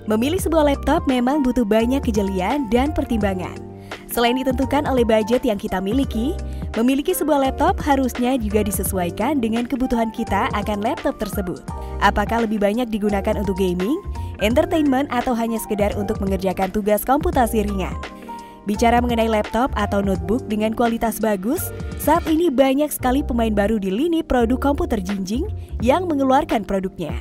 Memilih sebuah laptop memang butuh banyak kejelian dan pertimbangan. Selain ditentukan oleh budget yang kita miliki, memiliki sebuah laptop harusnya juga disesuaikan dengan kebutuhan kita akan laptop tersebut. Apakah lebih banyak digunakan untuk gaming, entertainment, atau hanya sekedar untuk mengerjakan tugas komputasi ringan? Bicara mengenai laptop atau notebook dengan kualitas bagus, saat ini banyak sekali pemain baru di lini produk komputer jinjing yang mengeluarkan produknya.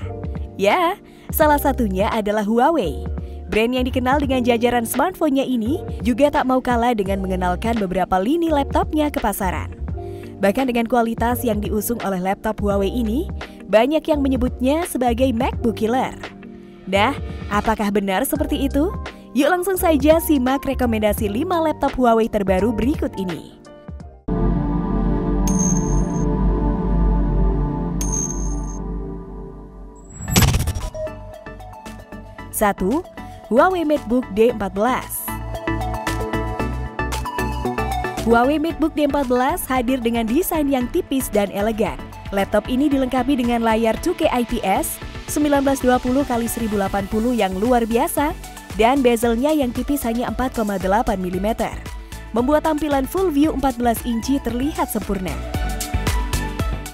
Ya, salah satunya adalah Huawei. Brand yang dikenal dengan jajaran smartphone-nya ini juga tak mau kalah dengan mengenalkan beberapa lini laptopnya ke pasaran. Bahkan dengan kualitas yang diusung oleh laptop Huawei ini, banyak yang menyebutnya sebagai MacBook Killer. Nah, apakah benar seperti itu? Yuk langsung saja simak rekomendasi 5 laptop Huawei terbaru berikut ini. 1. Huawei MateBook D14. Huawei MateBook D14 hadir dengan desain yang tipis dan elegan. Laptop ini dilengkapi dengan layar 2K IPS 1920x1080 yang luar biasa dan bezelnya yang tipis hanya 4,8 mm, membuat tampilan full view 14 inci terlihat sempurna.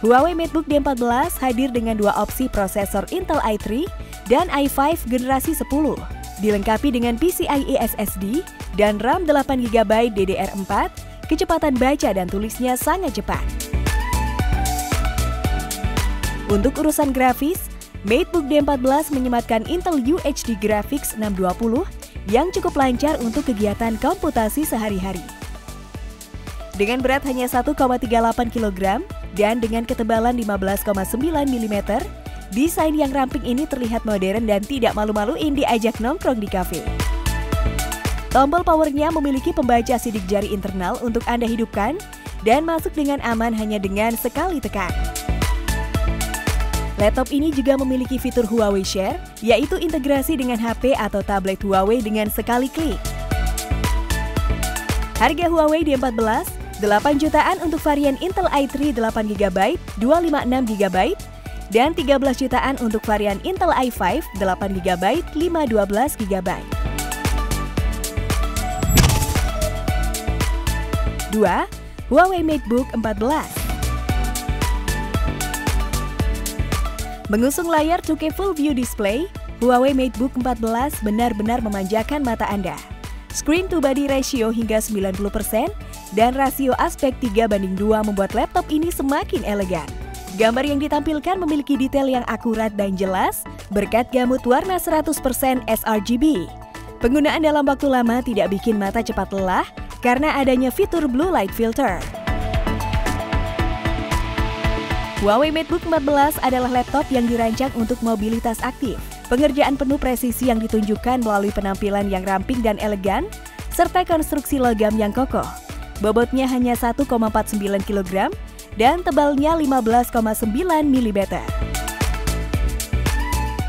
Huawei MateBook D14 hadir dengan dua opsi prosesor Intel i3 dan i5 generasi 10, dilengkapi dengan PCIe SSD dan RAM 8GB DDR4, kecepatan baca dan tulisnya sangat cepat. Untuk urusan grafis, MateBook D14 menyematkan Intel UHD Graphics 620 yang cukup lancar untuk kegiatan komputasi sehari-hari. Dengan berat hanya 1,38 kg dan dengan ketebalan 15,9 mm, desain yang ramping ini terlihat modern dan tidak malu-maluin diajak nongkrong di kafe. Tombol powernya memiliki pembaca sidik jari internal untuk Anda hidupkan dan masuk dengan aman hanya dengan sekali tekan. Laptop ini juga memiliki fitur Huawei Share, yaitu integrasi dengan HP atau tablet Huawei dengan sekali klik. Harga Huawei D14, 8 jutaan untuk varian Intel i3 8GB, 256GB, dan 13 jutaan untuk varian Intel i5 8GB, 512GB. 2. Huawei MateBook 14. Mengusung layar 2K Full View Display, Huawei MateBook 14 benar-benar memanjakan mata Anda. Screen to body ratio hingga 90% dan rasio aspek 3:2 membuat laptop ini semakin elegan. Gambar yang ditampilkan memiliki detail yang akurat dan jelas berkat gamut warna 100% sRGB. Penggunaan dalam waktu lama tidak bikin mata cepat lelah karena adanya fitur Blue Light Filter. Huawei MateBook 14 adalah laptop yang dirancang untuk mobilitas aktif. Pengerjaan penuh presisi yang ditunjukkan melalui penampilan yang ramping dan elegan, serta konstruksi logam yang kokoh. Bobotnya hanya 1,49 kg, dan tebalnya 15,9 mm.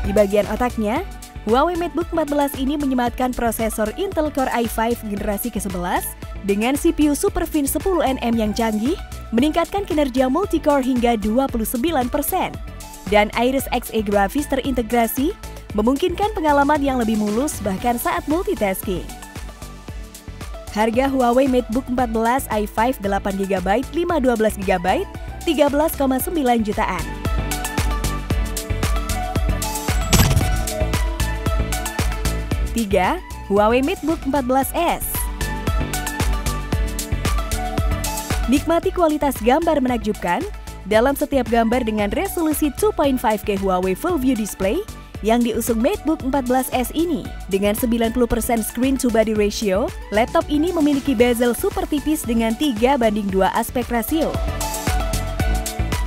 Di bagian otaknya, Huawei MateBook 14 ini menyematkan prosesor Intel Core i5 generasi ke-11 dengan CPU SuperFin 10nm yang canggih, meningkatkan kinerja multi-core hingga 29%. Dan Iris Xe grafis terintegrasi, memungkinkan pengalaman yang lebih mulus bahkan saat multitasking. Harga Huawei MateBook 14 i5 8GB, 512GB, 13,9 jutaan. 3. Huawei MateBook 14s. Nikmati kualitas gambar menakjubkan dalam setiap gambar dengan resolusi 2.5K Huawei Full View Display yang diusung MateBook 14s ini. Dengan 90% screen to body ratio, laptop ini memiliki bezel super tipis dengan 3:2 aspek rasio.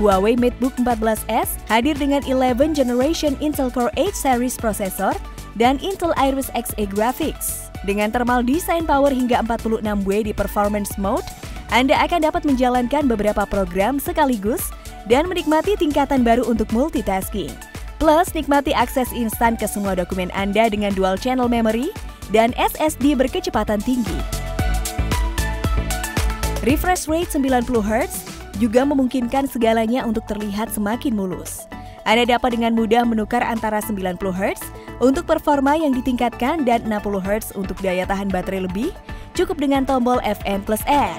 Huawei MateBook 14s hadir dengan 11 generation Intel Core 8 series prosesor dan Intel Iris Xe graphics. Dengan thermal design power hingga 46W di performance mode, Anda akan dapat menjalankan beberapa program sekaligus dan menikmati tingkatan baru untuk multitasking. Plus, nikmati akses instan ke semua dokumen Anda dengan dual channel memory dan SSD berkecepatan tinggi. Refresh rate 90Hz juga memungkinkan segalanya untuk terlihat semakin mulus. Anda dapat dengan mudah menukar antara 90Hz, Untuk performa yang ditingkatkan dan 60 Hz untuk daya tahan baterai lebih, cukup dengan tombol Fn+R.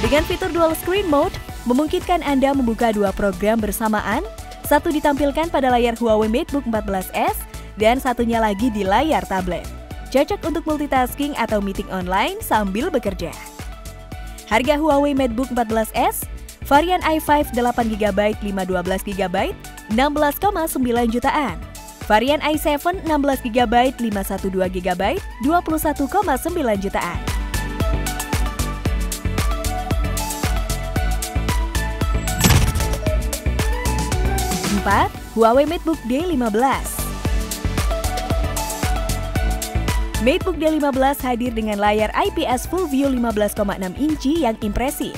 Dengan fitur dual screen mode, memungkinkan Anda membuka dua program bersamaan, satu ditampilkan pada layar Huawei MateBook 14s dan satunya lagi di layar tablet. Cocok untuk multitasking atau meeting online sambil bekerja. Harga Huawei MateBook 14s, varian i5 8GB 512GB, 16,9 jutaan. Varian i7 16GB 512GB, 21,9 jutaan. Huawei MateBook D15. MateBook D15 hadir dengan layar IPS Full View 15,6 inci yang impresif.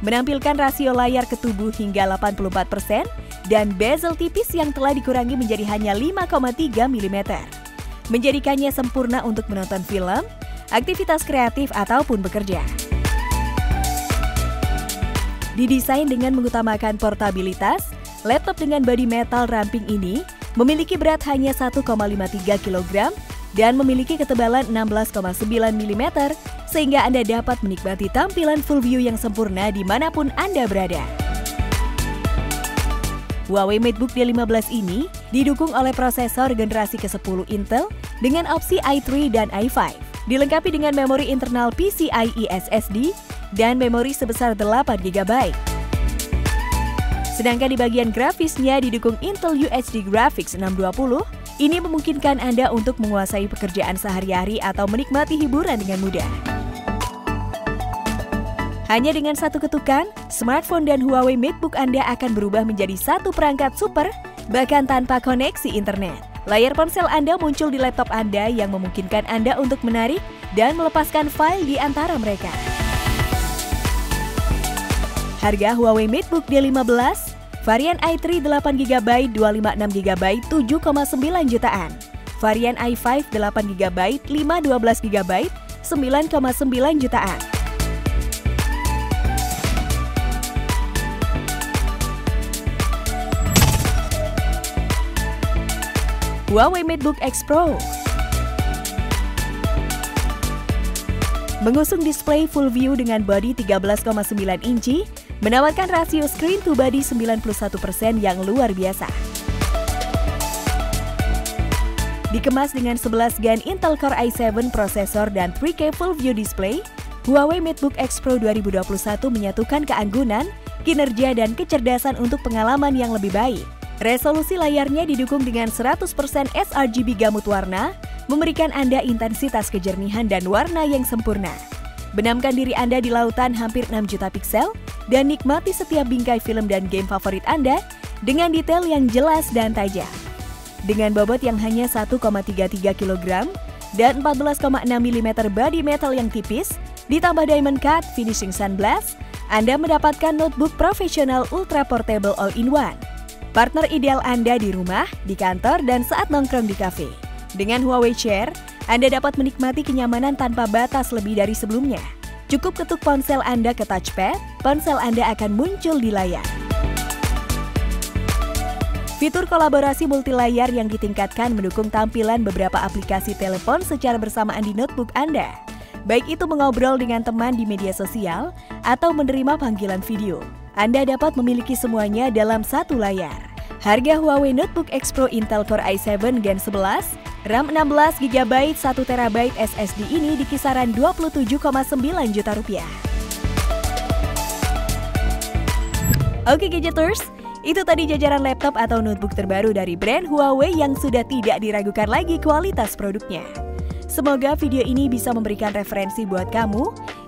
Menampilkan rasio layar ke tubuh hingga 84% dan bezel tipis yang telah dikurangi menjadi hanya 5,3 mm. Menjadikannya sempurna untuk menonton film, aktivitas kreatif ataupun bekerja. Didesain dengan mengutamakan portabilitas, laptop dengan bodi metal ramping ini memiliki berat hanya 1,53 kg dan memiliki ketebalan 16,9 mm sehingga Anda dapat menikmati tampilan full view yang sempurna dimanapun Anda berada. Huawei MateBook D15 ini didukung oleh prosesor generasi ke-10 Intel dengan opsi i3 dan i5, dilengkapi dengan memori internal PCIe SSD dan memori sebesar 8GB. Sedangkan di bagian grafisnya didukung Intel UHD Graphics 620, ini memungkinkan Anda untuk menguasai pekerjaan sehari-hari atau menikmati hiburan dengan mudah. Hanya dengan satu ketukan, smartphone dan Huawei MateBook Anda akan berubah menjadi satu perangkat super, bahkan tanpa koneksi internet. Layar ponsel Anda muncul di laptop Anda yang memungkinkan Anda untuk menarik dan melepaskan file di antara mereka. Harga Huawei MateBook D15, varian i3 8GB 256GB 7,9 jutaan. Varian i5 8GB 512GB 9,9 jutaan. Huawei MateBook X Pro mengusung display full view dengan bodi 13,9 inci, menawarkan rasio screen to body 91% yang luar biasa. Dikemas dengan 11 Gen Intel Core i7 prosesor dan 3K full view display, Huawei MateBook X Pro 2021 menyatukan keanggunan, kinerja, dan kecerdasan untuk pengalaman yang lebih baik. Resolusi layarnya didukung dengan 100% sRGB gamut warna, memberikan Anda intensitas kejernihan dan warna yang sempurna. Benamkan diri Anda di lautan hampir 6 juta piksel dan nikmati setiap bingkai film dan game favorit Anda dengan detail yang jelas dan tajam. Dengan bobot yang hanya 1,33 kg dan 14,6 mm body metal yang tipis, ditambah diamond cut finishing sunblast, Anda mendapatkan notebook profesional ultra portable all-in-one. Partner ideal Anda di rumah, di kantor, dan saat nongkrong di kafe. Dengan Huawei Share, Anda dapat menikmati kenyamanan tanpa batas lebih dari sebelumnya. Cukup ketuk ponsel Anda ke touchpad, ponsel Anda akan muncul di layar. Fitur kolaborasi multilayar yang ditingkatkan mendukung tampilan beberapa aplikasi telepon secara bersamaan di notebook Anda. Baik itu mengobrol dengan teman di media sosial atau menerima panggilan video. Anda dapat memiliki semuanya dalam satu layar. Harga Huawei Notebook X Pro Intel Core i7 Gen 11, RAM 16GB 1TB SSD ini di kisaran 27,9 juta rupiah. Oke Gadgeters, itu tadi jajaran laptop atau notebook terbaru dari brand Huawei yang sudah tidak diragukan lagi kualitas produknya. Semoga video ini bisa memberikan referensi buat kamu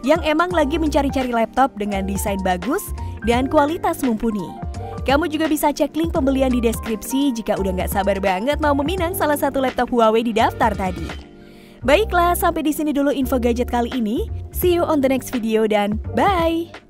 yang emang lagi mencari-cari laptop dengan desain bagus dan kualitas mumpuni. Kamu juga bisa cek link pembelian di deskripsi jika udah nggak sabar banget mau meminang salah satu laptop Huawei di daftar tadi. Baiklah, sampai di sini dulu info gadget kali ini. See you on the next video dan bye!